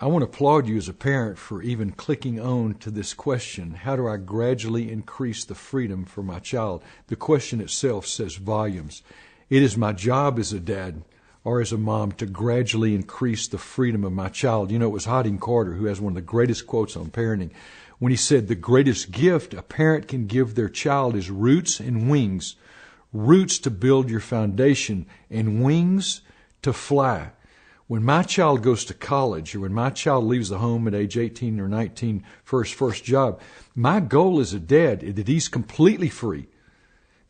I want to applaud you as a parent for even clicking on to this question. How do I gradually increase the freedom for my child? The question itself says volumes. It is my job as a dad or as a mom to gradually increase the freedom of my child. You know, it was Hadding Carter who has one of the greatest quotes on parenting when he said the greatest gift a parent can give their child is roots and wings. Roots to build your foundation and wings to fly. When my child goes to college or when my child leaves the home at age 18 or 19 for his first job, my goal as a dad is that he's completely free,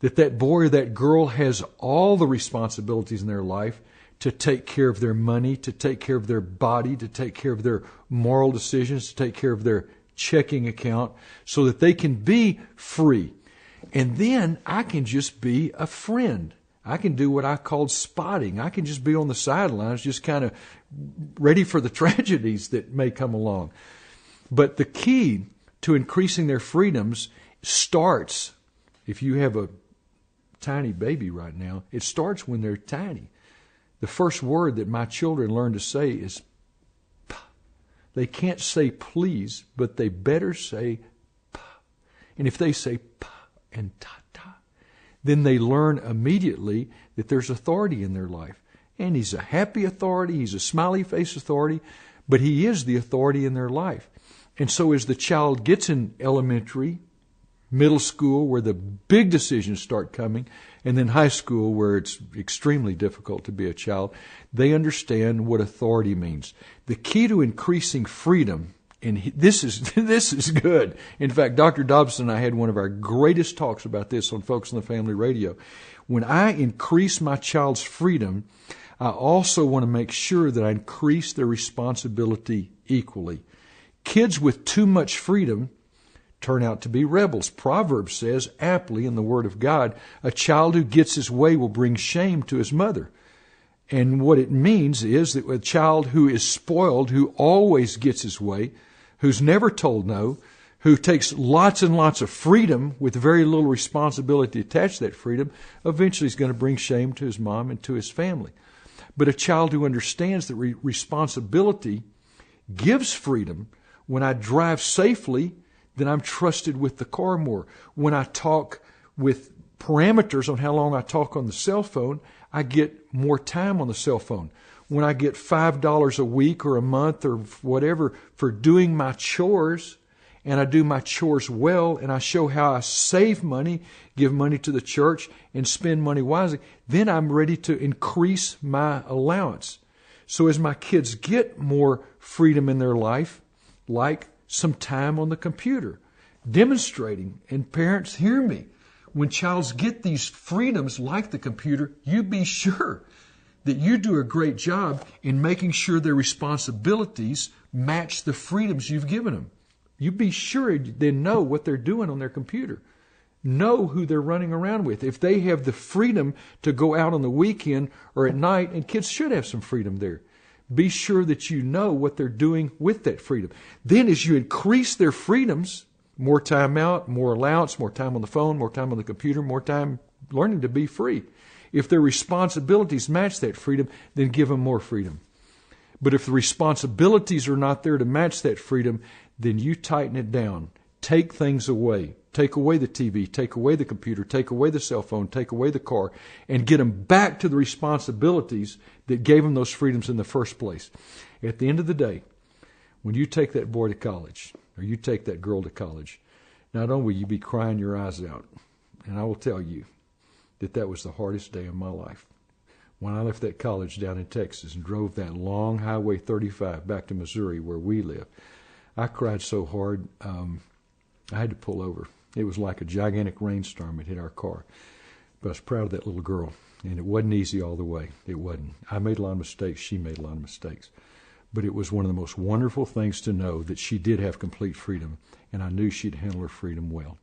that that boy or that girl has all the responsibilities in their life to take care of their money, to take care of their body, to take care of their moral decisions, to take care of their checking account so that they can be free. And then I can just be a friend. I can do what I called spotting. I can just be on the sidelines, just kind of ready for the tragedies that may come along. But the key to increasing their freedoms starts, if you have a tiny baby right now, it starts when they're tiny. The first word that my children learn to say is pa. They can't say please, but they better say pa. And if they say pa and ta, then they learn immediately that there's authority in their life. And he's a happy authority, he's a smiley face authority, but he is the authority in their life. And so as the child gets in elementary, middle school, where the big decisions start coming, and then high school, where it's extremely difficult to be a child, they understand what authority means. The key to increasing freedom, and this is good. In fact, Dr. Dobson and I had one of our greatest talks about this on Focus on the Family Radio. When I increase my child's freedom, I also want to make sure that I increase their responsibility equally. Kids with too much freedom turn out to be rebels. Proverbs says, aptly in the Word of God, a child who gets his way will bring shame to his mother. And what it means is that a child who is spoiled, who always gets his way, who's never told no, who takes lots and lots of freedom with very little responsibility attached to that freedom, eventually is going to bring shame to his mom and to his family. But a child who understands that responsibility gives freedom. When I drive safely, then I'm trusted with the car more. When I talk with parameters on how long I talk on the cell phone, I get more time on the cell phone. When I get $5 a week or a month or whatever for doing my chores, and I do my chores well, and I show how I save money, give money to the church, and spend money wisely, then I'm ready to increase my allowance. So as my kids get more freedom in their life, like some time on the computer, demonstrating, and parents hear me, when childs get these freedoms like the computer, you be sure that you do a great job in making sure their responsibilities match the freedoms you've given them. You be sure they know what they're doing on their computer. Know who they're running around with. If they have the freedom to go out on the weekend or at night, and kids should have some freedom there, be sure that you know what they're doing with that freedom. Then as you increase their freedoms, more time out, more allowance, more time on the phone, more time on the computer, more time learning to be free. If their responsibilities match that freedom, then give them more freedom. But if the responsibilities are not there to match that freedom, then you tighten it down. Take things away. Take away the TV, take away the computer, take away the cell phone, take away the car, and get them back to the responsibilities that gave them those freedoms in the first place. At the end of the day, when you take that boy to college, or you take that girl to college, not only will you be crying your eyes out, and I will tell you that that was the hardest day of my life. When I left that college down in Texas and drove that long Highway 35 back to Missouri where we live, I cried so hard I had to pull over. It was like a gigantic rainstorm had hit our car. But I was proud of that little girl, and it wasn't easy all the way. It wasn't. I made a lot of mistakes. She made a lot of mistakes. But it was one of the most wonderful things to know that she did have complete freedom, and I knew she'd handle her freedom well.